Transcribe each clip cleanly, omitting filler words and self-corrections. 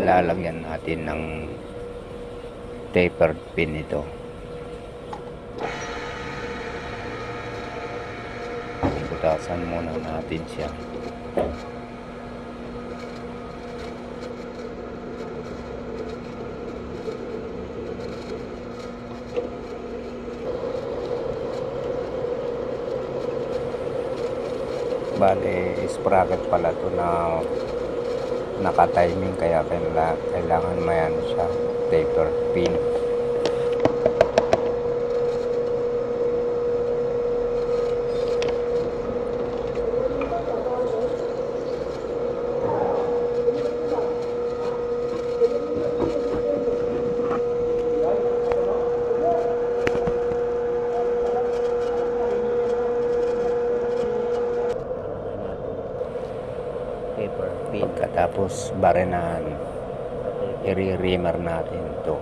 lalagyan natin ng tapered pin ito. Butasan muna natin siya. Bale, sprocket pala to na naka-timing, kaya kailangan mayan siya, taper pin. Paper pin. Pagkatapos barenahan, i-reamer natin ito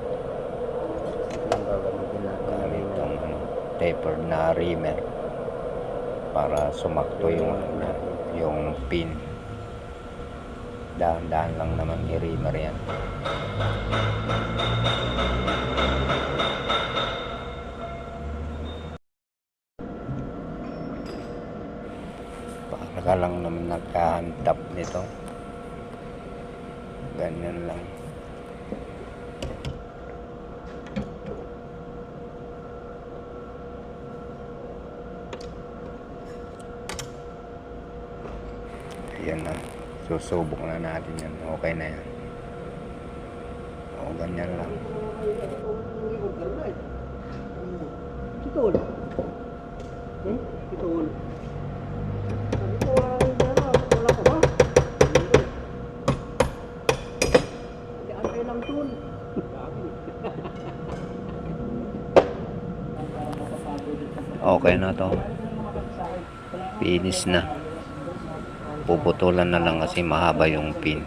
gamit itong taper na reamer para sumakto yung pin. Dahan-dahan lang naman i-reamer yan. Para ka lang naman nagka-handtap nito. Ganyan lang. Ayan na. Susubok na natin yan. Okay na yan. O, ganyan lang. Kitol. Kitol. Okay na to. Finish na. Puputulan na lang kasi mahaba yung pin.